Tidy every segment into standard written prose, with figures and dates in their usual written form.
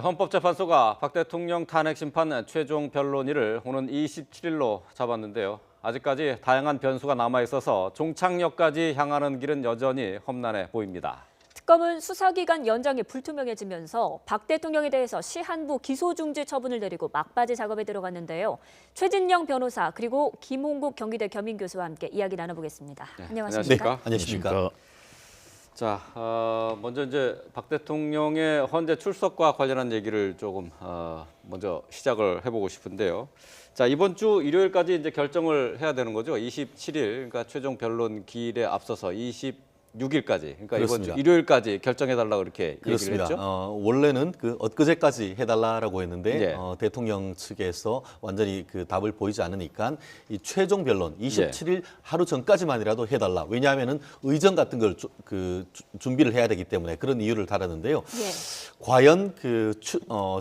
헌법재판소가 박 대통령 탄핵 심판 최종 변론일을 오는 27일로 잡았는데요. 아직까지 다양한 변수가 남아있어서 종착역까지 향하는 길은 여전히 험난해 보입니다. 특검은 수사기간 연장이 불투명해지면서 박 대통령에 대해서 시한부 기소중지 처분을 내리고 막바지 작업에 들어갔는데요. 최진영 변호사 그리고 김홍국 경기대 겸임교수와 함께 이야기 나눠보겠습니다. 안녕하십니까? 네, 안녕하십니까? 자, 먼저 이제 박 대통령의 헌재 출석과 관련한 얘기를 조금 먼저 시작을 해보고 싶은데요. 자, 이번 주 일요일까지 이제 결정을 해야 되는 거죠. 27일, 그러니까 최종 변론 기일에 앞서서 26일까지, 그러니까 그렇습니다. 이번 주 일요일까지 결정해달라고 이렇게 그렇습니다. 얘기를 했죠. 원래는 엊그제까지 해달라고 했는데 예. 대통령 측에서 완전히 그 답을 보이지 않으니까 이 최종 변론 27일 하루 전까지만이라도 해달라. 왜냐하면은 의전 같은 걸 준비를 해야 되기 때문에 그런 이유를 달았는데요. 예. 과연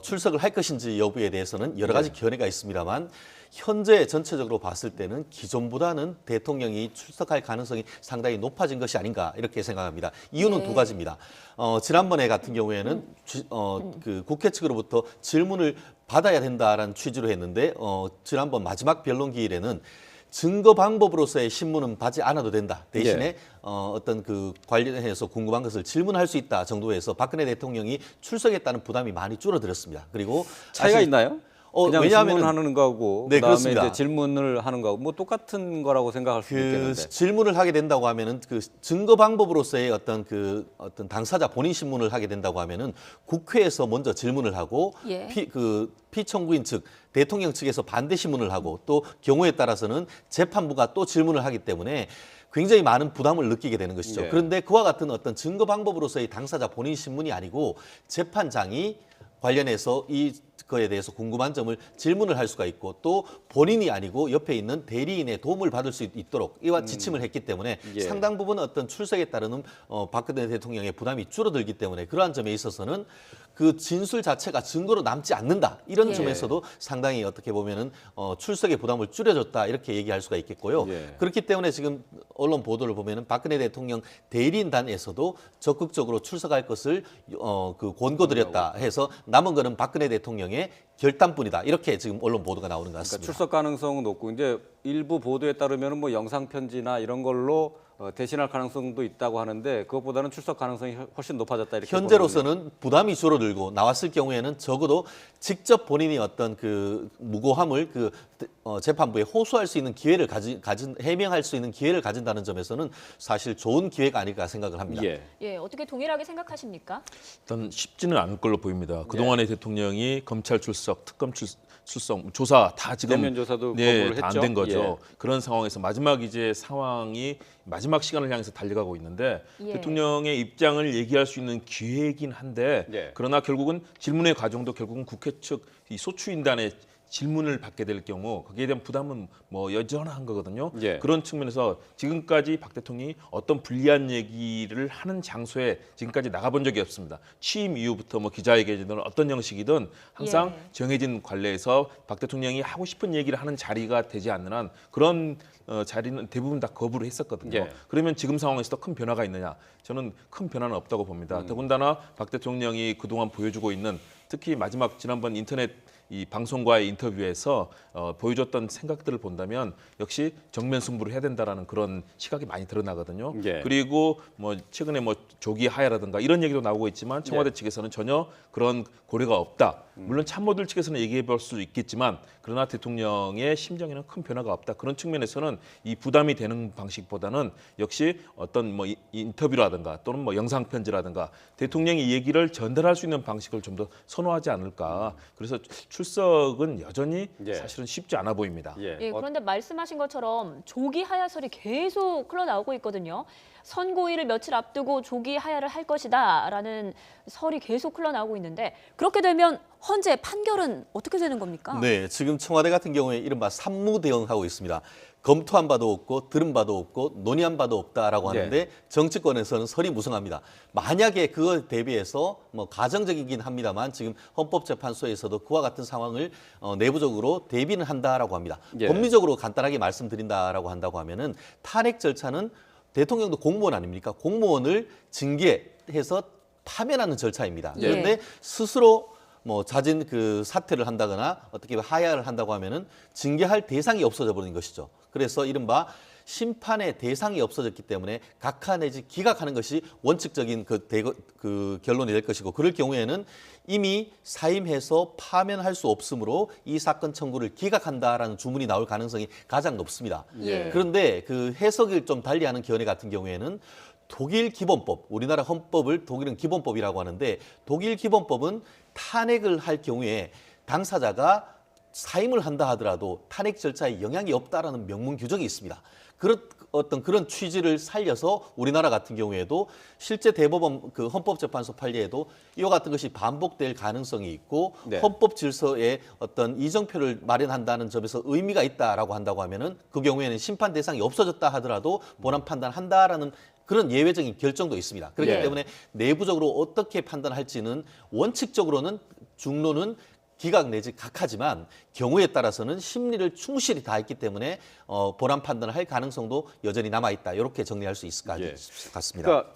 출석을 할 것인지 여부에 대해서는 여러 가지 견해가 있습니다만. 현재 전체적으로 봤을 때는 기존보다는 대통령이 출석할 가능성이 상당히 높아진 것이 아닌가 이렇게 생각합니다. 이유는 두 가지입니다. 지난번에 같은 경우에는 그 국회 측으로부터 질문을 받아야 된다라는 취지로 했는데 지난번 마지막 변론 기일에는 증거 방법으로서의 신문은 받지 않아도 된다. 대신에 어떤 그 관련해서 궁금한 것을 질문할 수 있다 정도에서 박근혜 대통령이 출석했다는 부담이 많이 줄어들었습니다. 그리고 차이가 있나요? 그냥 왜냐하면 질문하는 거하고 네, 그다음에 그렇습니다. 이제 질문을 하는 거하고 뭐 똑같은 거라고 생각할 수 있겠는데. 질문을 하게 된다고 하면은 그 증거 방법으로서의 어떤 당사자 본인 신문을 하게 된다고 하면은 국회에서 먼저 질문을 하고 예. 피청구인 측 대통령 측에서 반대 신문을 하고 또 경우에 따라서는 재판부가 또 질문을 하기 때문에 굉장히 많은 부담을 느끼게 되는 것이죠. 예. 그런데 그와 같은 어떤 증거 방법으로서의 당사자 본인 신문이 아니고 재판장이 관련해서 이거에 대해서 궁금한 점을 질문을 할 수가 있고 또 본인이 아니고 옆에 있는 대리인의 도움을 받을 수 있도록 이와 지침을 했기 때문에 상당 부분 어떤 출석에 따르는 박근혜 대통령의 부담이 줄어들기 때문에 그러한 점에 있어서는 그 진술 자체가 증거로 남지 않는다 이런 점에서도 상당히 어떻게 보면은 출석의 부담을 줄여줬다 이렇게 얘기할 수가 있겠고요. 그렇기 때문에 지금 언론 보도를 보면은 박근혜 대통령 대리인단에서도 적극적으로 출석할 것을 권고드렸다 해서 남은 거는 박근혜 대통령의 결단뿐이다 이렇게 지금 언론 보도가 나오는 것 같습니다. 그러니까 출석 가능성은 높고 이제 일부 보도에 따르면 뭐 영상 편지나 이런 걸로 대신할 가능성도 있다고 하는데 그것보다는 출석 가능성이 훨씬 높아졌다 이렇게 현재로서는 부담이 줄어들고 나왔을 경우에는 적어도 직접 본인이 어떤 그 무고함을 재판부에 호소할 수 있는 기회를 해명할 수 있는 기회를 가진다는 점에서는 사실 좋은 기회가 아닐까 생각을 합니다. 예, 어떻게 동일하게 생각하십니까? 일단 쉽지는 않을 걸로 보입니다. 그동안의 대통령이 검찰 출석, 특검 출석, 조사 다 지금 대면 조사도 거부를 다 안 했죠. 된 거죠. 그런 상황에서 마지막 이제 상황이 마지막 시간을 향해서 달려가고 있는데 대통령의 입장을 얘기할 수 있는 기회이긴 한데 그러나 결국은 질문의 과정도 결국은 국회 측 이 소추인단의 질문을 받게 될 경우 거기에 대한 부담은 뭐 여전한 거거든요. 그런 측면에서 지금까지 박 대통령이 어떤 불리한 얘기를 하는 장소에 지금까지 나가본 적이 없습니다. 취임 이후부터 뭐 기자회견이든 어떤 형식이든 항상 정해진 관례에서 박 대통령이 하고 싶은 얘기를 하는 자리가 되지 않는 한 그런 자리는 대부분 다 거부를 했었거든요. 그러면 지금 상황에서 큰 변화가 있느냐? 저는 큰 변화는 없다고 봅니다. 더군다나 박 대통령이 그동안 보여주고 있는 특히 마지막 지난번 인터넷 이 방송과의 인터뷰에서 보여줬던 생각들을 본다면 역시 정면 승부를 해야 된다라는 그런 시각이 많이 드러나거든요. 그리고 뭐 최근에 뭐 조기 하야라든가 이런 얘기도 나오고 있지만 청와대 측에서는 전혀 그런 고려가 없다. 물론 참모들 측에서는 얘기해 볼 수 있겠지만 그러나 대통령의 심정에는 큰 변화가 없다. 그런 측면에서는 이 부담이 되는 방식보다는 역시 어떤 뭐 인터뷰라든가 또는 뭐 영상 편지라든가 대통령이 이 얘기를 전달할 수 있는 방식을 좀 더 선호하지 않을까. 그래서 출석은 여전히 사실은 쉽지 않아 보입니다. 그런데 말씀하신 것처럼 조기 하야설이 계속 흘러나오고 있거든요. 선고일을 며칠 앞두고 조기 하야를 할 것이다라는 설이 계속 흘러나오고 있는데 그렇게 되면 헌재 판결은 어떻게 되는 겁니까? 네, 지금 청와대 같은 경우에 이른바 삼무대응하고 있습니다. 검토한 바도 없고 들은 바도 없고 논의한 바도 없다라고 하는데 정치권에서는 설이 무성합니다. 만약에 그걸 대비해서 뭐 가정적이긴 합니다만 지금 헌법재판소에서도 그와 같은 상황을 내부적으로 대비는 한다라고 합니다. 법리적으로 간단하게 말씀드린다라고 한다고 하면은 탄핵 절차는 대통령도 공무원 아닙니까? 공무원을 징계해서 파면하는 절차입니다. 그런데 스스로 뭐 자진 그 사퇴를 한다거나 어떻게 하야를 한다고 하면은 징계할 대상이 없어져 버리는 것이죠. 그래서 이른바 심판의 대상이 없어졌기 때문에 각하 내지 기각하는 것이 원칙적인 그 결론이 될 것이고, 그럴 경우에는 이미 사임해서 파면할 수 없으므로 이 사건 청구를 기각한다라는 주문이 나올 가능성이 가장 높습니다. 예. 그런데 그 해석을 좀 달리하는 견해 같은 경우에는 독일 기본법, 우리나라 헌법을 독일은 기본법이라고 하는데, 독일 기본법은 탄핵을 할 경우에 당사자가 사임을 한다 하더라도 탄핵 절차에 영향이 없다라는 명문 규정이 있습니다. 그런 취지를 살려서 우리나라 같은 경우에도 실제 대법원 그 헌법재판소 판례에도 이와 같은 것이 반복될 가능성이 있고, 네. 헌법 질서에 어떤 이정표를 마련한다는 점에서 의미가 있다라고 한다고 하면은 그 경우에는 심판 대상이 없어졌다 하더라도 본안 판단한다라는 그런 예외적인 결정도 있습니다. 그렇기 예. 때문에 내부적으로 어떻게 판단할지는 원칙적으로는 중론은 기각 내지 각하지만 경우에 따라서는 심리를 충실히 다했기 때문에 본안 판단을 할 가능성도 여전히 남아 있다. 이렇게 정리할 수 있을 것 예. 같습니다. 그러니까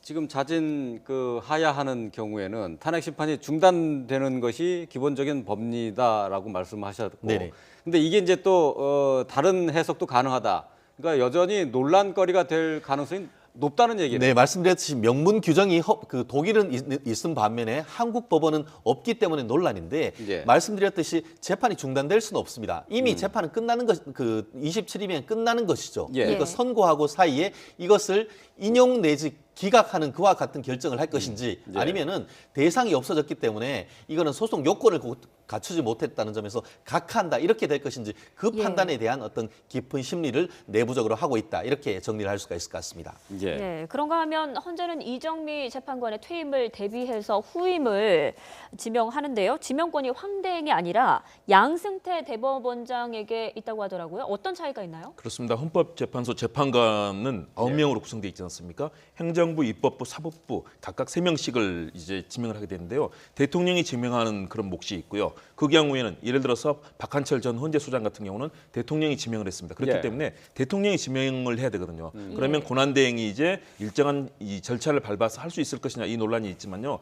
지금 자진 그 하야하는 경우에는 탄핵 심판이 중단되는 것이 기본적인 법리다라고 말씀하셨고, 네네. 근데 이게 이제 또 다른 해석도 가능하다. 그러니까 여전히 논란거리가 될 가능성이 높다는 얘기네요. 네, 말씀드렸듯이 명문 규정이 그 독일은 있은 반면에 한국 법원은 없기 때문에 논란인데, 예. 말씀드렸듯이 재판이 중단될 수는 없습니다. 이미 재판은 끝나는 것, 그 27일이면 끝나는 것이죠. 예. 그러니까 선고하고 사이에 이것을 인용 내지 기각하는 그와 같은 결정을 할 것인지, 예. 아니면은 대상이 없어졌기 때문에 이거는 소송 요건을 갖추지 못했다는 점에서 각한다 이렇게 될 것인지, 그 예. 판단에 대한 어떤 깊은 심리를 내부적으로 하고 있다, 이렇게 정리를 할 수가 있을 것 같습니다. 예. 네, 그런가 하면 헌재는 이정미 재판관의 퇴임을 대비해서 후임을 지명하는데요. 지명권이 황대행이 아니라 양승태 대법원장에게 있다고 하더라고요. 어떤 차이가 있나요? 그렇습니다. 헌법재판소 재판관은 9명으로 구성되어 있지 않습니까? 행정부, 입법부, 사법부 각각 3명씩을 이제 지명을 하게 되는데요. 대통령이 지명하는 그런 몫이 있고요. 그 경우에는 예를 들어서 박한철 전 헌재소장 같은 경우는 대통령이 지명을 했습니다. 그렇기 예. 때문에 대통령이 지명을 해야 되거든요. 그러면 권한대행이 이제 일정한 이 절차를 밟아서 할 수 있을 것이냐, 이 논란이 있지만요.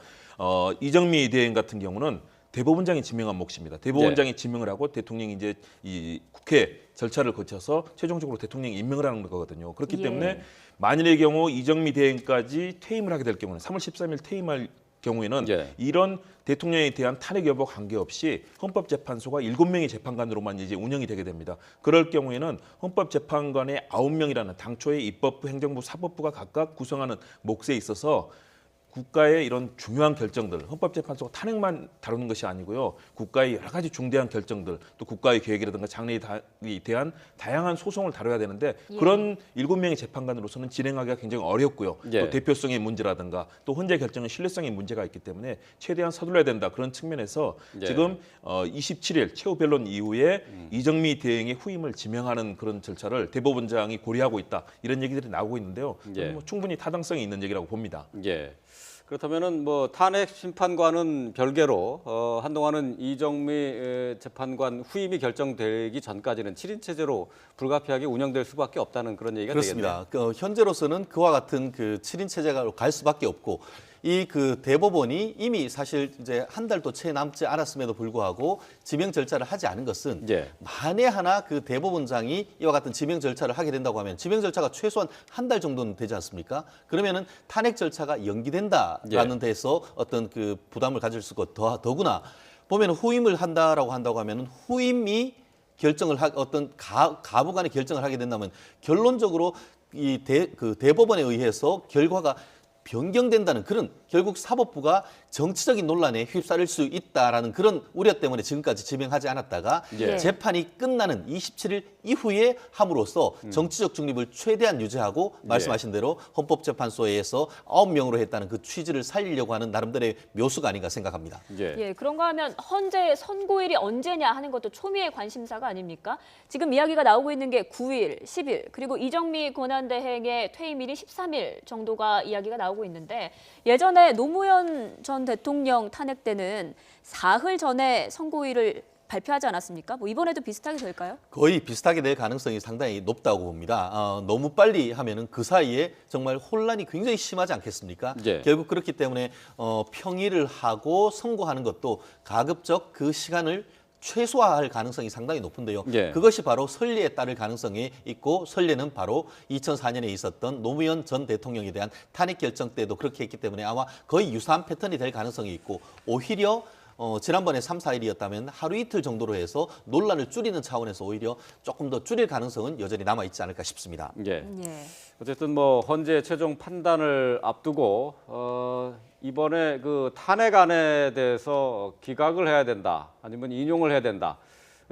이정미 대행 같은 경우는 대법원장이 지명한 몫입니다. 대법원장이 지명을 하고 대통령이 이제 이 국회 절차를 거쳐서 최종적으로 대통령이 임명을 하는 거거든요. 그렇기 예. 때문에 만일의 경우 이정미 대행까지 퇴임을 하게 될 경우는 3월 13일 퇴임할 경우에는 예. 이런 대통령에 대한 탄핵 여부 관계없이 헌법재판소가 7명의 재판관으로만 이제 운영이 되게 됩니다. 그럴 경우에는 헌법재판관의 9명이라는 당초의 입법부, 행정부, 사법부가 각각 구성하는 몫에 있어서 국가의 이런 중요한 결정들, 헌법재판소가 탄핵만 다루는 것이 아니고요. 국가의 여러 가지 중대한 결정들, 또 국가의 계획이라든가 장래에 대한 다양한 소송을 다뤄야 되는데, 그런 7명의 재판관으로서는 진행하기가 굉장히 어렵고요. 예. 또 대표성의 문제라든가 또 헌재 결정의 신뢰성의 문제가 있기 때문에 최대한 서둘러야 된다. 그런 측면에서 예. 지금 27일 최후 변론 이후에 이정미 대행의 후임을 지명하는 그런 절차를 대법원장이 고려하고 있다. 이런 얘기들이 나오고 있는데요. 예. 뭐 충분히 타당성이 있는 얘기라고 봅니다. 예. 그렇다면은 뭐 탄핵 심판과는 별개로 한동안은 이정미 재판관 후임이 결정되기 전까지는 7인 체제로 불가피하게 운영될 수밖에 없다는 그런 얘기가 그렇습니다. 되겠네요. 현재로서는 그와 같은 그 7인 체제가 갈 수밖에 없고, 이 그 대법원이 이미 사실 이제 한 달도 채 남지 않았음에도 불구하고 지명 절차를 하지 않은 것은, 예. 만에 하나 그 대법원장이 이와 같은 지명 절차를 하게 된다고 하면 지명 절차가 최소한 한 달 정도는 되지 않습니까? 그러면은 탄핵 절차가 연기된다라는 데서 어떤 그 부담을 가질 수 있고, 더구나 보면 후임을 한다라고 한다고 하면은 후임이 결정을 어떤 가부 간의 결정을 하게 된다면 결론적으로 이 대법원에 의해서 결과가 변경된다는 그런, 결국 사법부가 정치적인 논란에 휩싸일 수 있다라는 그런 우려 때문에 지금까지 지명하지 않았다가 예. 재판이 끝나는 27일 이후에 함으로써 정치적 중립을 최대한 유지하고 말씀하신 대로 헌법재판소에서 9명으로 했다는 그 취지를 살리려고 하는 나름대로의 묘수가 아닌가 생각합니다. 예. 예, 그런가 하면 헌재 선고일이 언제냐 하는 것도 초미의 관심사가 아닙니까? 지금 이야기가 나오고 있는 게 9일, 10일, 그리고 이정미 권한대행의 퇴임일이 13일 정도가 이야기가 나오고 있는데, 예전에 노무현 전 대통령 탄핵 때는 사흘 전에 선고일을 발표하지 않았습니까? 뭐 이번에도 비슷하게 될까요? 거의 비슷하게 될 가능성이 상당히 높다고 봅니다. 너무 빨리 하면은 그 사이에 정말 혼란이 굉장히 심하지 않겠습니까? 예. 결국 그렇기 때문에 평의를 하고 선고하는 것도 가급적 그 시간을 최소화할 가능성이 상당히 높은데요. 예. 그것이 바로 선례에 따를 가능성이 있고 선례는 바로 2004년에 있었던 노무현 전 대통령에 대한 탄핵 결정 때도 그렇게 했기 때문에 아마 거의 유사한 패턴이 될 가능성이 있고 오히려 지난번에 3, 4일이었다면 하루 이틀 정도로 해서 논란을 줄이는 차원에서 오히려 조금 더 줄일 가능성은 여전히 남아있지 않을까 싶습니다. 예. 예. 어쨌든 뭐 헌재 최종 판단을 앞두고 이번에 그 탄핵안에 대해서 기각을 해야 된다, 아니면 인용을 해야 된다.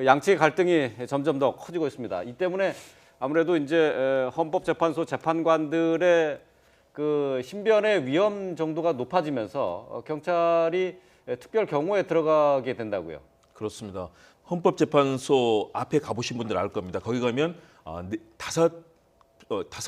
양측의 갈등이 점점 더 커지고 있습니다. 이 때문에 아무래도 이제 헌법재판소 재판관들의 그 신변의 위험 정도가 높아지면서 경찰이 특별 경호에 들어가게 된다고요. 그렇습니다. 헌법재판소 앞에 가보신 분들 알 겁니다. 거기 가면 다섯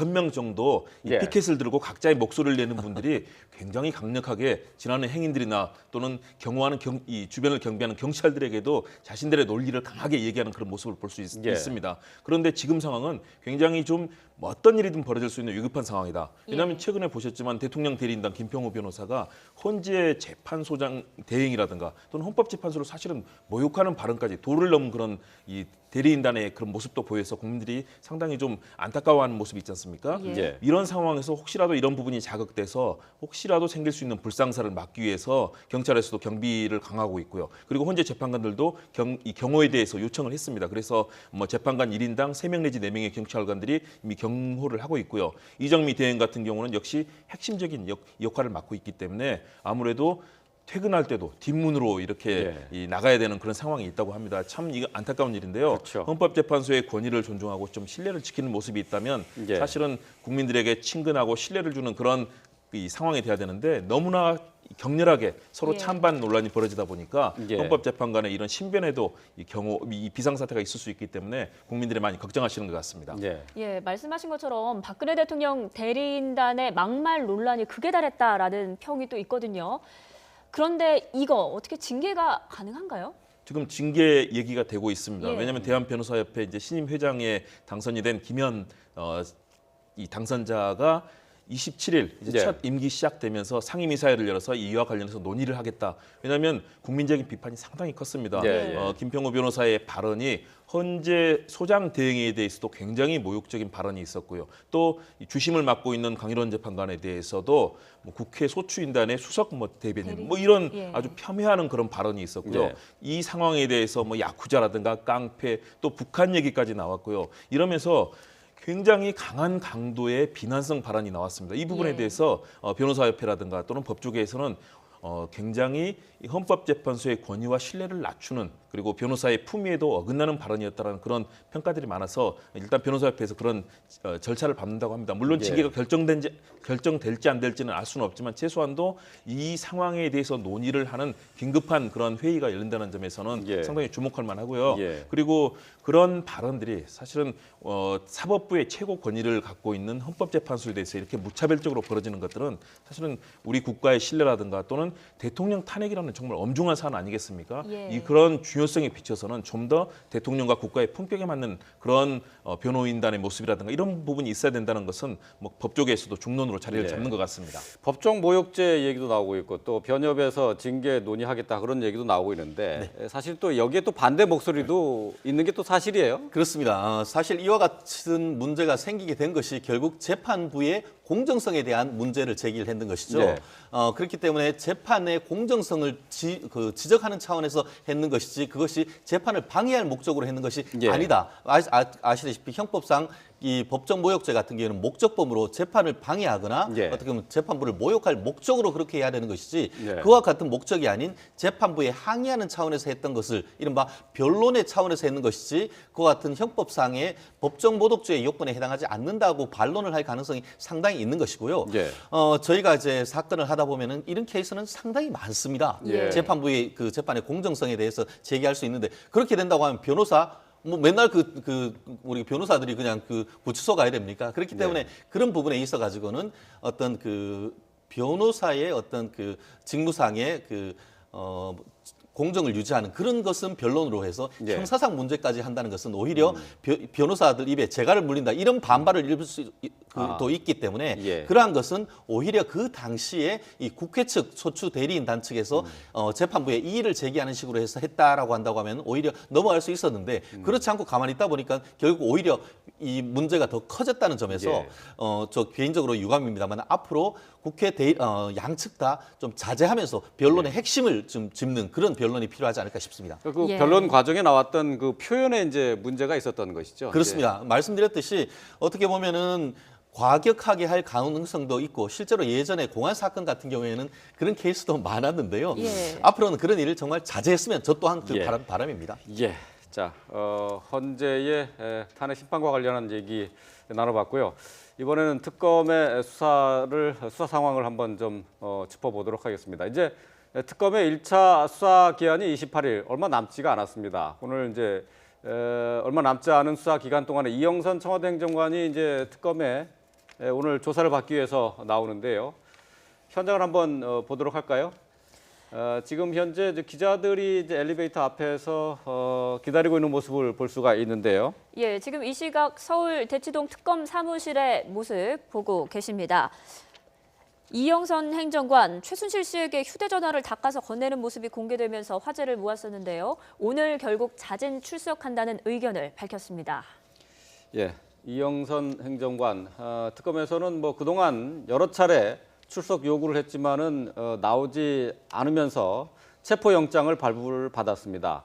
명 정도 이 예. 피켓을 들고 각자의 목소리를 내는 분들이 굉장히 강력하게 지나는 행인들이나 또는 경호하는 이 주변을 경비하는 경찰들에게도 자신들의 논리를 강하게 얘기하는 그런 모습을 볼 수 예. 있습니다. 그런데 지금 상황은 굉장히 좀 어떤 일이든 벌어질 수 있는 위급한 상황이다. 왜냐하면 예. 최근에 보셨지만 대통령 대리인단 김평호 변호사가 헌재 재판소장 대행이라든가 또는 헌법재판소를 사실은 모욕하는 발언까지 도를 넘은 그런 이 대리인단의 그런 모습도 보여서 국민들이 상당히 좀 안타까워하는 모습이 있지 않습니까? 예. 예. 이런 상황에서 혹시라도 이런 부분이 자극돼서 혹시라도 생길 수 있는 불상사를 막기 위해서 경찰에서도 경비를 강화하고 있고요. 그리고 헌재 재판관들도 이 경호에 대해서 요청을 했습니다. 그래서 뭐 재판관 1인당 3명 내지 4명의 경찰관들이 이미 경호를 하고 있고요. 이정미 대행 같은 경우는 역시 핵심적인 역할을 맡고 있기 때문에 아무래도 퇴근할 때도 뒷문으로 이렇게 나가야 되는 그런 상황이 있다고 합니다. 참 이거 안타까운 일인데요. 그렇죠. 헌법재판소의 권위를 존중하고 좀 신뢰를 지키는 모습이 있다면 예. 사실은 국민들에게 친근하고 신뢰를 주는 그런 이 상황이 돼야 되는데 너무나 격렬하게 서로 예. 찬반 논란이 벌어지다 보니까 예. 헌법재판관의 이런 신변에도 이 비상사태가 있을 수 있기 때문에 국민들이 많이 걱정하시는 것 같습니다. 예. 예, 말씀하신 것처럼 박근혜 대통령 대리인단의 막말 논란이 극에 달했다라는 평이 또 있거든요. 그런데 이거 어떻게 징계가 가능한가요? 지금 징계 얘기가 되고 있습니다. 예. 왜냐하면 대한변호사협회 이제 신임 회장에 당선이 된 김현 이 당선자가 27일 이제 예. 첫 임기 시작되면서 상임이사회를 열어서 이와 관련해서 논의를 하겠다. 왜냐하면 국민적인 비판이 상당히 컸습니다. 예, 예. 김평호 변호사의 발언이 헌재 소장 대행에 대해서도 굉장히 모욕적인 발언이 있었고요. 또 주심을 맡고 있는 강일원 재판관에 대해서도 뭐 국회 소추인단의 수석 대변인 뭐 이런 예. 아주 폄훼하는 그런 발언이 있었고요. 예. 이 상황에 대해서 뭐 야쿠자라든가 깡패 또 북한 얘기까지 나왔고요. 이러면서 굉장히 강한 강도의 비난성 발언이 나왔습니다. 이 부분에 예. 대해서 변호사협회라든가 또는 법조계에서는 굉장히 이 헌법재판소의 권위와 신뢰를 낮추는 그리고 변호사의 품위에도 어긋나는 발언이었다는 그런 평가들이 많아서 일단 변호사협회에서 그런 절차를 밟는다고 합니다. 물론 예. 징계가 결정될지 안 될지는 알 수는 없지만 최소한도 이 상황에 대해서 논의를 하는 긴급한 그런 회의가 열린다는 점에서는 예. 상당히 주목할 만하고요. 예. 그리고 그런 발언들이 사실은 사법부의 최고 권위를 갖고 있는 헌법재판소에 대해서 이렇게 무차별적으로 벌어지는 것들은 사실은 우리 국가의 신뢰라든가 또는 대통령 탄핵이라는 정말 엄중한 사안 아니겠습니까? 예. 이 그런 중요성에 비춰서는 좀 더 대통령과 국가의 품격에 맞는 그런 변호인단의 모습이라든가 이런 부분이 있어야 된다는 것은 뭐 법조계에서도 중론으로 자리를 예. 잡는 것 같습니다. 법정 모욕죄 얘기도 나오고 있고 또 변협에서 징계 논의하겠다 그런 얘기도 나오고 있는데 사실 또 여기에 또 반대 목소리도 있는 게 또 사실이에요. 그렇습니다. 사실 이와 같은 문제가 생기게 된 것이 결국 재판부의 공정성에 대한 문제를 제기를 했는 것이죠. 네. 그렇기 때문에 재판의 공정성을 지적하는 차원에서 했는 것이지 그것이 재판을 방해할 목적으로 했는 것이 예. 아니다. 아시다시피 형법상 이 법정 모욕죄 같은 경우는 목적범으로 재판을 방해하거나 예. 어떻게 보면 재판부를 모욕할 목적으로 그렇게 해야 되는 것이지 예. 그와 같은 목적이 아닌 재판부에 항의하는 차원에서 했던 것을 이른바 변론의 차원에서 했는 것이지 그와 같은 형법상의 법정 모독죄의 요건에 해당하지 않는다고 반론을 할 가능성이 상당히 있는 것이고요. 예. 저희가 이제 사건을 하다 보면은 이런 케이스는 상당히 많습니다. 예. 재판부의 그 재판의 공정성에 대해서 제기할 수 있는데 그렇게 된다고 하면 변호사 뭐 맨날 우리 변호사들이 그냥 구치소 가야 됩니까? 그렇기 때문에 그런 부분에 있어 가지고는 어떤 변호사의 어떤 직무상의 공정을 유지하는 그런 것은 변론으로 해서 예. 형사상 문제까지 한다는 것은 오히려 변호사들 입에 재갈을 물린다 이런 반발을 일을 수도 있기 때문에 예. 그러한 것은 오히려 그 당시에 이 국회 측 소추 대리인단 측에서 재판부에 이의를 제기하는 식으로 해서 했다라고 한다고 하면 오히려 넘어갈 수 있었는데 그렇지 않고 가만히 있다 보니까 결국 오히려 이 문제가 더 커졌다는 점에서 예. 저 개인적으로 유감입니다만 앞으로 국회 양측 다 좀 자제하면서 변론의 핵심을 좀 짚는 그런 변론이 필요하지 않을까 싶습니다. 그 예. 변론 과정에 나왔던 그 표현에 이제 문제가 있었던 것이죠. 그렇습니다. 말씀드렸듯이 어떻게 보면은 과격하게 할 가능성도 있고 실제로 예전에 공안 사건 같은 경우에는 그런 케이스도 많았는데요. 예. 앞으로는 그런 일을 정말 자제했으면 저 또한 그 예. 바람입니다. 예. 자, 헌재의 탄핵 심판과 관련한 얘기 나눠봤고요. 이번에는 특검의 수사 상황을 한번 좀 짚어보도록 하겠습니다. 이제 특검의 1차 수사 기한이 28일, 얼마 남지가 않았습니다. 오늘 이제 얼마 남지 않은 수사 기간 동안에 이영선 청와대 행정관이 이제 특검에 오늘 조사를 받기 위해서 나오는데요. 현장을 한번 보도록 할까요? 지금 현재 이제 기자들이 이제 엘리베이터 앞에서 기다리고 있는 모습을 볼 수가 있는데요. 예, 지금 이 시각 서울 대치동 특검 사무실의 모습 보고 계십니다. 이영선 행정관 최순실 씨에게 휴대전화를 닦아서 건네는 모습이 공개되면서 화제를 모았었는데요. 오늘 결국 자진 출석한다는 의견을 밝혔습니다. 예, 이영선 행정관 특검에서는 뭐 그동안 여러 차례 출석 요구를 했지만은 나오지 않으면서 체포영장을 발부를 받았습니다.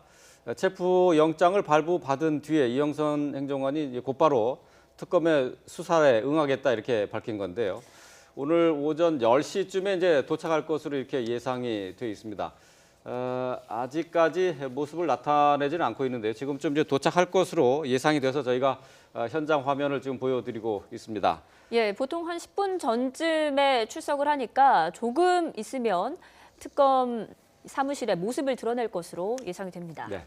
체포영장을 발부받은 뒤에 이영선 행정관이 곧바로 특검의 수사에 응하겠다 이렇게 밝힌 건데요. 오늘 오전 10시쯤에 이제 도착할 것으로 이렇게 예상이 되어 있습니다. 아직까지 모습을 나타내지는 않고 있는데요. 지금쯤 이제 도착할 것으로 예상이 돼서 저희가 현장 화면을 지금 보여드리고 있습니다. 예, 보통 한 10분 전쯤에 출석을 하니까 조금 있으면 특검 사무실의 모습을 드러낼 것으로 예상이 됩니다. 네.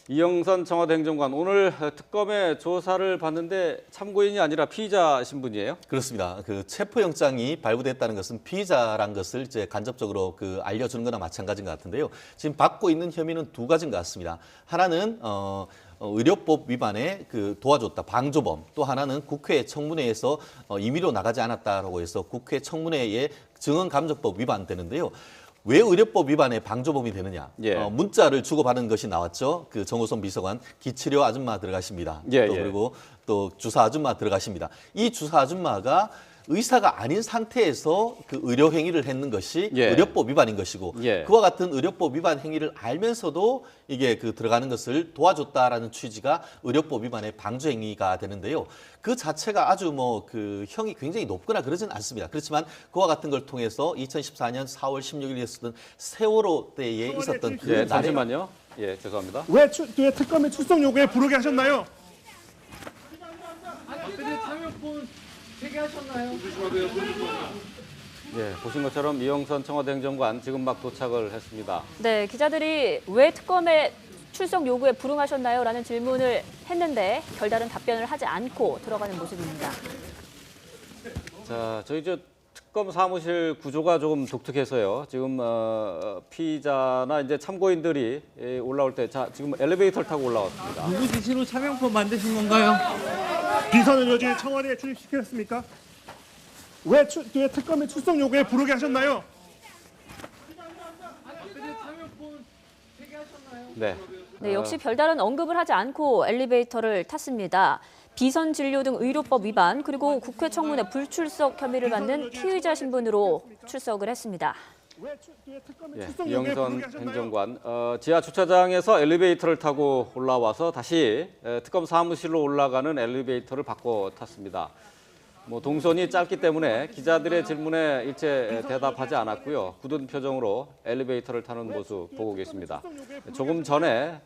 이영선 청와대 행정관 오늘 특검의 조사를 받는데 참고인이 아니라 피의자 신분이에요? 그렇습니다. 그 체포영장이 발부됐다는 것은 피의자란 것을 이제 간접적으로 그 알려주는 거나 마찬가지인 것 같은데요. 지금 받고 있는 혐의는 두 가지인 것 같습니다. 하나는 의료법 위반에 그 도와줬다, 방조범. 또 하나는 국회 청문회에서 임의로 나가지 않았다라고 해서 국회 청문회에 증언감정법 위반되는데요. 왜 의료법 위반에 방조범이 되느냐? 예. 문자를 주고받은 것이 나왔죠. 그 정호선 비서관 기치료 아줌마 들어가십니다. 예, 또 예. 그리고 또 주사 아줌마 들어가십니다. 이 주사 아줌마가 의사가 아닌 상태에서 그 의료 행위를 했는 것이 예. 의료법 위반인 것이고 예. 그와 같은 의료법 위반 행위를 알면서도 이게 그 들어가는 것을 도와줬다라는 취지가 의료법 위반의 방조 행위가 되는데요. 그 자체가 아주 뭐 그 형이 굉장히 높거나 그러진 않습니다. 그렇지만 그와 같은 걸 통해서 2014년 4월 16일에 있었던 세월호 때에 있었던 그 예, 날에 잠시만요. 예, 죄송합니다. 왜 특검의 출석 요구에 부르게 하셨나요? 예, 보신 것처럼 이영선 청와대 행정관 지금 막 도착을 했습니다. 네, 기자들이 왜 특검의 출석 요구에 불응하셨나요? 라는 질문을 했는데 별다른 답변을 하지 않고 들어가는 모습입니다. 자, 저희 특검 사무실 구조가 조금 독특해서요. 지금 피의자나 이제 참고인들이 올라올 때, 자 지금 엘리베이터를 타고 올라왔습니다. 누구 지시로 차명폰 만드신 건가요? 비서는 요즘 청와대에 출입시켰습니까? 왜 특검의 출석 요구에 부르게 하셨나요? 네. 네, 역시 별다른 언급을 하지 않고 엘리베이터를 탔습니다. 비선 진료 등 의료법 위반 그리고 국회 청문회 불출석 혐의를 받는 피의자 신분으로 출석을 했습니다. 왜 특검의 예, 출석 요구에 이영선 부르게 하셨나요? 행정관 지하 주차장에서 엘리베이터를 타고 올라와서 다시 특검 사무실로 올라가는 엘리베이터를 바꿔 탔습니다. 뭐 동선이 짧기 때문에 기자들의 질문에 일체 대답하지 않았고요. 굳은 표정으로 엘리베이터를 타는 모습 보고 계십니다. 조금 전에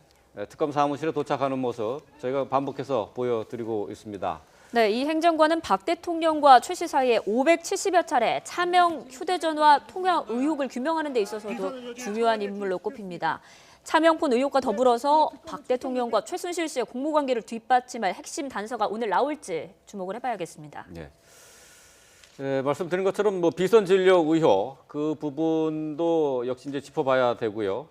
특검 사무실에 도착하는 모습 저희가 반복해서 보여드리고 있습니다. 네, 이 행정관은 박 대통령과 최 씨 사이에 570여 차례 차명 휴대전화 통화 의혹을 규명하는 데 있어서도 중요한 인물로 꼽힙니다. 차명폰 의혹과 더불어서 박 대통령과 최순실 씨의 공모관계를 뒷받침할 핵심 단서가 오늘 나올지 주목을 해봐야겠습니다. 네. 말씀드린 것처럼 뭐 비선 진료 의혹 그 부분도 역시 이제 짚어봐야 되고요.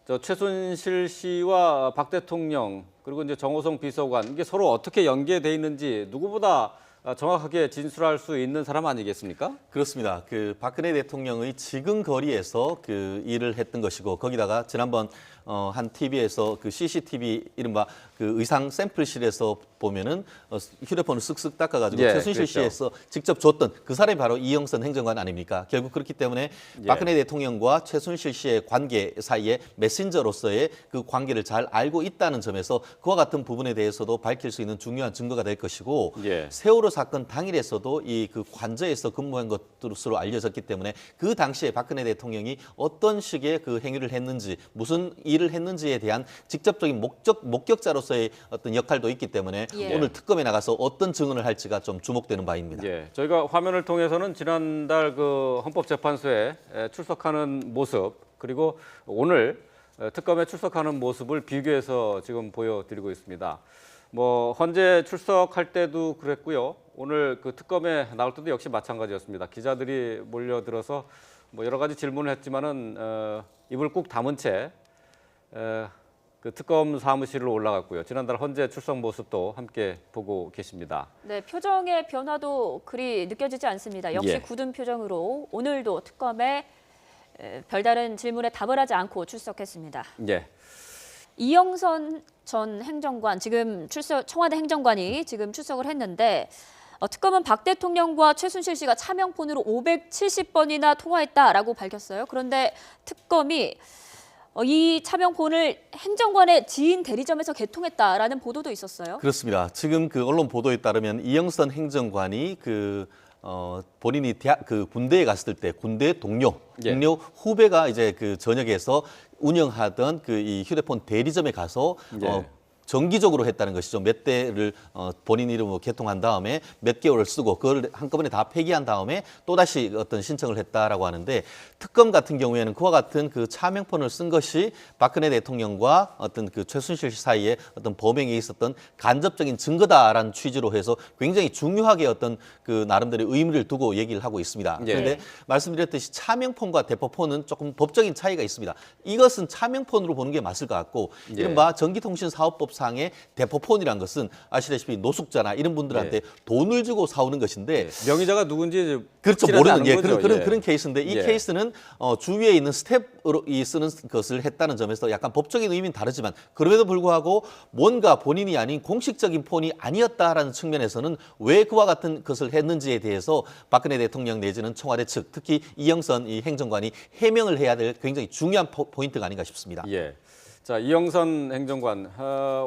저 최순실 씨와 박 대통령 그리고 이제 정호성 비서관 이게 서로 어떻게 연계돼 있는지 누구보다 정확하게 진술할 수 있는 사람 아니겠습니까? 그렇습니다. 그 박근혜 대통령의 지금 거리에서 그 일을 했던 것이고 거기다가 지난번 한 TV에서 그 CCTV 이른바 그 의상 샘플실에서 보면은 휴대폰을 쓱쓱 닦아가지고 예, 최순실 그렇죠. 씨에서 직접 줬던 그 사람이 바로 이영선 행정관 아닙니까? 결국 그렇기 때문에 예. 박근혜 대통령과 최순실 씨의 관계 사이에 메신저로서의 그 관계를 잘 알고 있다는 점에서 그와 같은 부분에 대해서도 밝힐 수 있는 중요한 증거가 될 것이고 예. 세월호 사건 당일에서도 이 그 관저에서 근무한 것으로 알려졌기 때문에 그 당시에 박근혜 대통령이 어떤 식의 그 행위를 했는지 무슨 일을 했는지에 대한 직접적인 목격자로서의 어떤 역할도 있기 때문에 예. 오늘 특검에 나가서 어떤 증언을 할지가 좀 주목되는 바입니다. 예, 저희가 화면을 통해서는 지난달 그 헌법재판소에 출석하는 모습 그리고 오늘 특검에 출석하는 모습을 비교해서 지금 보여드리고 있습니다. 뭐 헌재 출석할 때도 그랬고요. 오늘 그 특검에 나올 때도 역시 마찬가지였습니다. 기자들이 몰려들어서 뭐 여러 가지 질문을 했지만은 입을 꾹 다문 채 그 특검 사무실로 올라갔고요. 지난달 헌재 출석 모습도 함께 보고 계십니다. 네, 표정의 변화도 그리 느껴지지 않습니다. 역시 예. 굳은 표정으로 오늘도 특검에 별다른 질문에 답을 하지 않고 출석했습니다. 예. 이영선 전 행정관, 지금 청와대 행정관이 지금 출석을 했는데 특검은 박 대통령과 최순실 씨가 차명폰으로 570번이나 통화했다라고 밝혔어요. 그런데 특검이 이 차명폰을 행정관의 지인 대리점에서 개통했다라는 보도도 있었어요. 그렇습니다. 지금 그 언론 보도에 따르면 이영선 행정관이 본인이 그 군대에 갔을 때 군대 동료 예. 후배가 이제 그 전역에서 운영하던 그 이 휴대폰 대리점에 가서 예. 정기적으로 했다는 것이죠. 몇 대를 본인 이름으로 개통한 다음에 몇 개월을 쓰고 그걸 한꺼번에 다 폐기한 다음에 또다시 어떤 신청을 했다라고 하는데 특검 같은 경우에는 그와 같은 그 차명폰을 쓴 것이 박근혜 대통령과 어떤 그 최순실 씨 사이에 어떤 범행에 있었던 간접적인 증거다라는 취지로 해서 굉장히 중요하게 어떤 그 나름대로 의미를 두고 얘기를 하고 있습니다. 예. 그런데 말씀드렸듯이 차명폰과 대포폰은 조금 법적인 차이가 있습니다. 이것은 차명폰으로 보는 게 맞을 것 같고 예. 이른바 전기통신사업법 상의 대포폰이란 것은 아시다시피 노숙자나 이런 분들한테 돈을 주고 사오는 것인데 명의자가 누군지 그렇죠. 확실하지 모르는 않은 거죠. 그런 케이스인데 이 예. 케이스는 주위에 있는 스텝으로 쓰는 것을 했다는 점에서 약간 법적인 의미는 다르지만 그럼에도 불구하고 뭔가 본인이 아닌 공식적인 폰이 아니었다라는 측면에서는 왜 그와 같은 것을 했는지에 대해서 박근혜 대통령 내지는 청와대 측 특히 이영선 이 행정관이 해명을 해야 될 굉장히 중요한 포인트가 아닌가 싶습니다. 예. 자, 이영선 행정관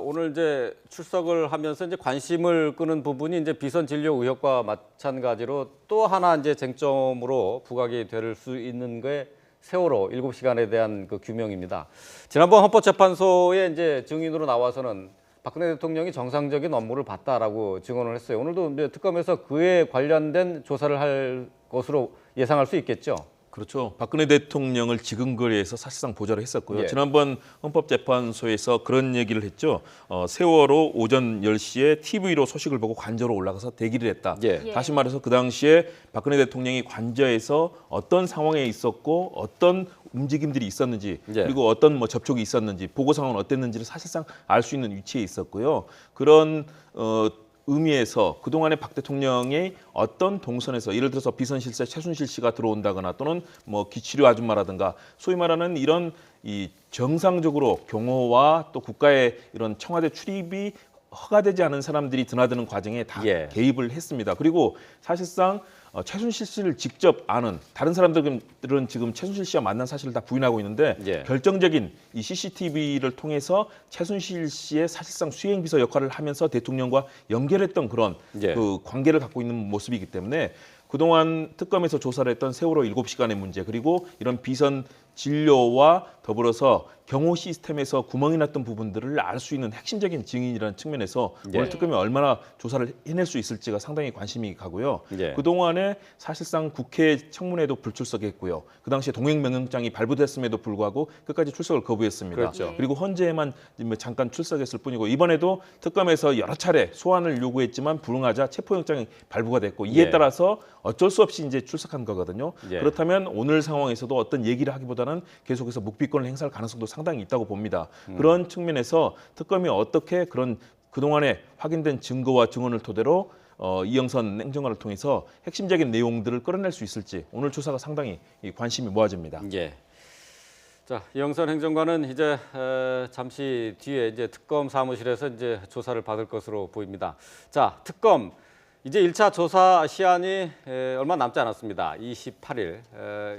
오늘 이제 출석을 하면서 이제 관심을 끄는 부분이 이제 비선 진료 의혹과 마찬가지로 또 하나 이제 쟁점으로 부각이 될 수 있는 게 세월호 7시간에 대한 그 규명입니다. 지난번 헌법재판소에 이제 증인으로 나와서는 박근혜 대통령이 정상적인 업무를 봤다라고 증언을 했어요. 오늘도 이제 특검에서 그에 관련된 조사를 할 것으로 예상할 수 있겠죠. 그렇죠. 박근혜 대통령을 지근거리에서 사실상 보좌를 했었고요. 예. 지난번 헌법재판소에서 그런 얘기를 했죠. 세월호 오전 10시에 TV로 소식을 보고 관저로 올라가서 대기를 했다. 예. 다시 말해서 그 당시에 박근혜 대통령이 관저에서 어떤 상황에 있었고 어떤 움직임들이 있었는지 예. 그리고 어떤 뭐 접촉이 있었는지 보고 상황은 어땠는지를 사실상 알 수 있는 위치에 있었고요. 그런 의미에서 그동안의 박 대통령의 어떤 동선에서 예를 들어서 비선실세 최순실 씨가 들어온다거나 또는 뭐 기치료 아줌마라든가 소위 말하는 이런 이 정상적으로 경호와 또 국가의 이런 청와대 출입이 허가되지 않은 사람들이 드나드는 과정에 다 예. 개입을 했습니다. 그리고 사실상 최순실 씨를 직접 아는 다른 사람들은 지금 최순실 씨와 만난 사실을 다 부인하고 있는데 예. 결정적인 이 CCTV를 통해서 최순실 씨의 사실상 수행비서 역할을 하면서 대통령과 연결했던 그런 예. 그 관계를 갖고 있는 모습이기 때문에 그동안 특검에서 조사를 했던 세월호 7시간의 문제 그리고 이런 비선 진료와 더불어서 경호 시스템에서 구멍이 났던 부분들을 알 수 있는 핵심적인 증인이라는 측면에서 예. 오늘 특검이 얼마나 조사를 해낼 수 있을지가 상당히 관심이 가고요. 예. 그동안에 사실상 국회 청문회도 불출석했고요. 그 당시에 동행명령장이 발부됐음에도 불구하고 끝까지 출석을 거부했습니다. 그렇죠. 그리고 헌재에만 잠깐 출석했을 뿐이고 이번에도 특검에서 여러 차례 소환을 요구했지만 불응하자 체포영장이 발부가 됐고 이에 예. 따라서 어쩔 수 없이 이제 출석한 거거든요. 예. 그렇다면 오늘 상황에서도 어떤 얘기를 하기보다는 수사기관은 계속해서 묵비권을 행사할 가능성도 상당히 있다고 봅니다. 그런 측면에서 특검이 어떻게 그런 그동안에 확인된 증거와 증언을 토대로 이영선 행정관을 통해서 핵심적인 내용들을 끌어낼 수 있을지 오늘 조사가 상당히 관심이 모아집니다. 예. 자, 이영선 행정관은 이제 잠시 뒤에 이제 특검 사무실에서 이제 조사를 받을 것으로 보입니다. 자, 특검 이제 1차 조사 시한이 얼마 남지 않았습니다. 28일.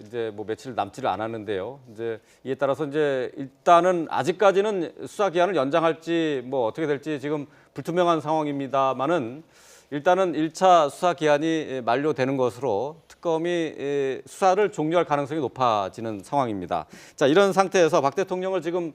이제 뭐 며칠 남지를 않았는데요. 이제 이에 따라서 이제 일단은 아직까지는 수사 기한을 연장할지 뭐 어떻게 될지 지금 불투명한 상황입니다만은 일단은 1차 수사 기한이 만료되는 것으로 특검이 수사를 종료할 가능성이 높아지는 상황입니다. 자, 이런 상태에서 박 대통령을 지금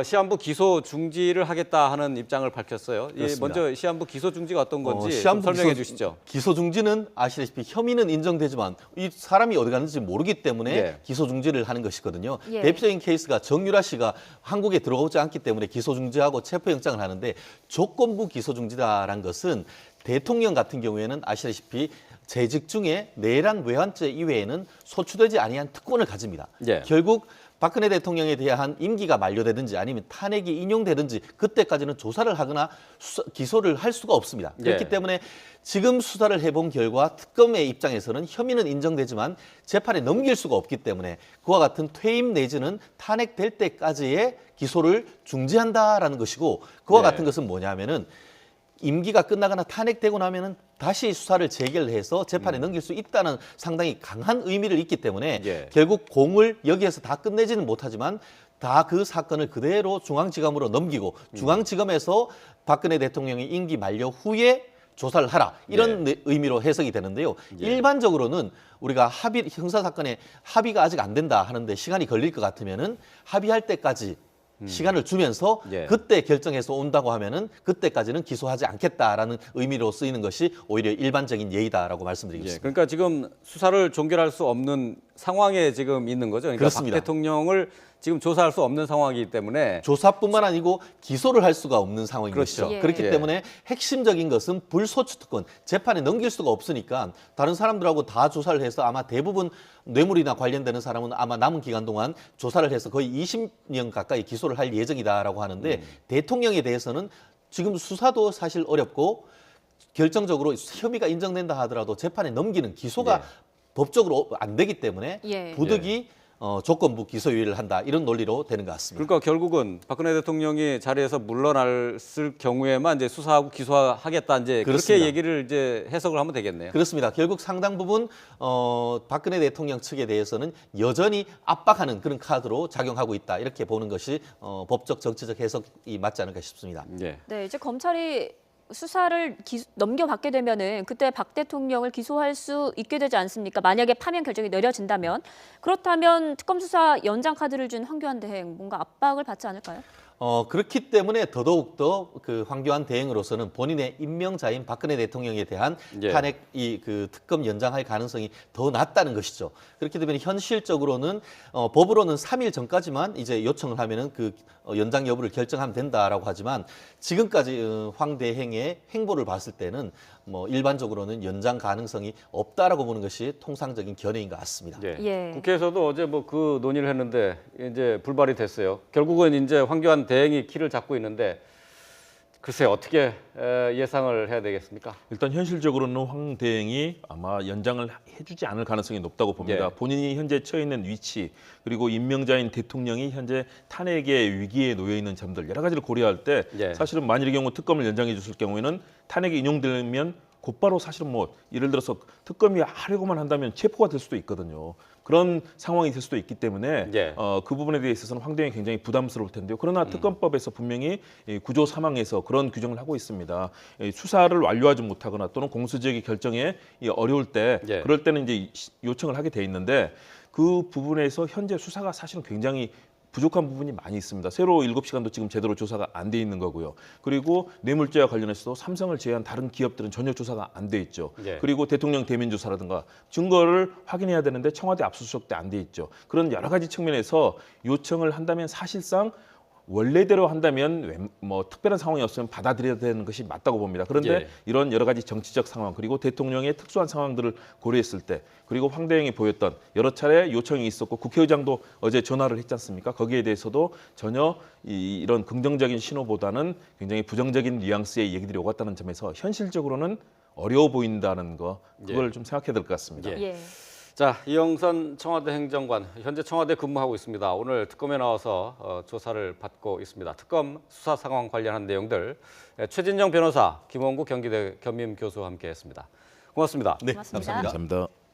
시한부 기소 중지를 하겠다 하는 입장을 밝혔어요. 먼저 시한부 기소 중지가 어떤 건지 좀 설명해 주시죠. 기소 중지는 아시다시피 혐의는 인정되지만 이 사람이 어디 갔는지 모르기 때문에 예. 기소 중지를 하는 것이거든요. 예. 대표적인 케이스가 정유라 씨가 한국에 들어오지 않기 때문에 기소 중지하고 체포영장을 하는데 조건부 기소 중지다라는 것은 대통령 같은 경우에는 아시다시피 재직 중에 내란 외환죄 이외에는 소추되지 아니한 특권을 가집니다. 예. 결국 박근혜 대통령에 대한 임기가 만료되든지 아니면 탄핵이 인용되든지 그때까지는 조사를 하거나 기소를 할 수가 없습니다. 그렇기 예. 때문에 지금 수사를 해본 결과 특검의 입장에서는 혐의는 인정되지만 재판에 넘길 수가 없기 때문에 그와 같은 퇴임 내지는 탄핵될 때까지의 기소를 중지한다라는 것이고 그와 예. 같은 것은 뭐냐면은 임기가 끝나거나 탄핵되고 나면은 다시 수사를 재결해서 재판에 넘길 수 있다는 상당히 강한 의미를 있기 때문에 예. 결국 공을 여기에서 다 끝내지는 못하지만 다 그 사건을 그대로 중앙지검으로 넘기고 중앙지검에서 박근혜 대통령의 임기 만료 후에 조사를 하라 이런 의미로 해석이 되는데요. 일반적으로는 우리가 형사 사건에 합의가 아직 안 된다 하는데 시간이 걸릴 것 같으면은 합의할 때까지 시간을 주면서 예. 그때 결정해서 온다고 하면은 그때까지는 기소하지 않겠다라는 의미로 쓰이는 것이 오히려 일반적인 예의다라고 말씀드리겠습니다. 예, 그러니까 지금 수사를 종결할 수 없는 상황에 지금 있는 거죠. 그러니까 그렇습니다. 박 대통령을 지금 조사할 수 없는 상황이기 때문에 조사뿐만 아니고 기소를 할 수가 없는 상황인 그렇죠. 것이죠. 예. 그렇기 예. 때문에 핵심적인 것은 불소추 특권, 재판에 넘길 수가 없으니까 다른 사람들하고 다 조사를 해서 아마 대부분 뇌물이나 관련되는 사람은 아마 남은 기간 동안 조사를 해서 거의 20년 가까이 기소를 할 예정이다라고 하는데 대통령에 대해서는 지금 수사도 사실 어렵고 결정적으로 혐의가 인정된다 하더라도 재판에 넘기는 기소가 법적으로 안 되기 때문에 예. 부득이 조건부 기소유예를 한다 이런 논리로 되는 것 같습니다. 그러니까 결국은 박근혜 대통령이 자리에서 물러났을 경우에만 이제 수사하고 기소하겠다 이제 그렇습니다. 그렇게 얘기를 이제 해석을 하면 되겠네요. 그렇습니다. 결국 상당 부분 박근혜 대통령 측에 대해서는 여전히 압박하는 그런 카드로 작용하고 있다 이렇게 보는 것이 법적 정치적 해석이 맞지 않을까 싶습니다. 예. 네, 이제 검찰이 수사를 넘겨받게 되면은 그때 박 대통령을 기소할 수 있게 되지 않습니까? 만약에 파면 결정이 내려진다면 그렇다면 특검 수사 연장 카드를 준 황교안 대행 뭔가 압박을 받지 않을까요? 그렇기 때문에 더더욱더 그 황교안 대행으로서는 본인의 임명자인 박근혜 대통령에 대한 예. 탄핵 그 특검 연장할 가능성이 더 낮다는 것이죠. 그렇기 때문에 현실적으로는 법으로는 3일 전까지만 이제 요청을 하면은 그 연장 여부를 결정하면 된다라고 하지만 지금까지 황 대행의 행보를 봤을 때는 뭐 일반적으로는 연장 가능성이 없다라고 보는 것이 통상적인 견해인 것 같습니다. 예. 예. 국회에서도 어제 뭐 그 논의를 했는데 이제 불발이 됐어요. 결국은 이제 황교안 대행이 키를 잡고 있는데 글쎄 어떻게 예상을 해야 되겠습니까? 일단 현실적으로는 황 대행이 아마 연장을 해주지 않을 가능성이 높다고 봅니다. 예. 본인이 현재 처해 있는 위치 그리고 임명자인 대통령이 현재 탄핵의 위기에 놓여 있는 점들 여러 가지를 고려할 때 예. 사실은 만일의 경우 특검을 연장해 줬을 경우에는 탄핵이 인용되면 곧바로 사실은 뭐 예를 들어서 특검이 하려고만 한다면 체포가 될 수도 있거든요. 그런 상황이 될 수도 있기 때문에 예. 그 부분에 대해서는 황 대행이 굉장히 부담스러울 텐데요. 그러나 특검법에서 분명히 구조 사망에서 그런 규정을 하고 있습니다. 수사를 완료하지 못하거나 또는 공수처의 결정에 어려울 때 예. 그럴 때는 이제 요청을 하게 돼 있는데 그 부분에서 현재 수사가 사실은 굉장히 부족한 부분이 많이 있습니다. 세로 7시간도 지금 제대로 조사가 안 돼 있는 거고요. 그리고 뇌물죄와 관련해서도 삼성을 제외한 다른 기업들은 전혀 조사가 안 돼 있죠. 예. 그리고 대통령 대면 조사라든가 증거를 확인해야 되는데 청와대 압수수색 때 안 돼 있죠. 그런 여러 가지 측면에서 요청을 한다면 사실상 원래대로 한다면 뭐 특별한 상황이 없으면 받아들여야 되는 것이 맞다고 봅니다. 그런데 예. 이런 여러 가지 정치적 상황 그리고 대통령의 특수한 상황들을 고려했을 때 그리고 황대영이 보였던 여러 차례 요청이 있었고 국회의장도 어제 전화를 했지 않습니까? 거기에 대해서도 전혀 이런 긍정적인 신호보다는 굉장히 부정적인 뉘앙스의 얘기들이 오갔다는 점에서 현실적으로는 어려워 보인다는 거 그걸 좀 생각해야 될 것 같습니다. 예. 예. 자, 이영선 청와대 행정관 현재 청와대 근무하고 있습니다. 오늘 특검에 나와서 조사를 받고 있습니다. 특검 수사 상황 관련한 내용들 최진정 변호사, 김원구 경기대 겸임 교수와 함께했습니다. 고맙습니다. 네, 고맙습니다. 감사합니다. 감사합니다.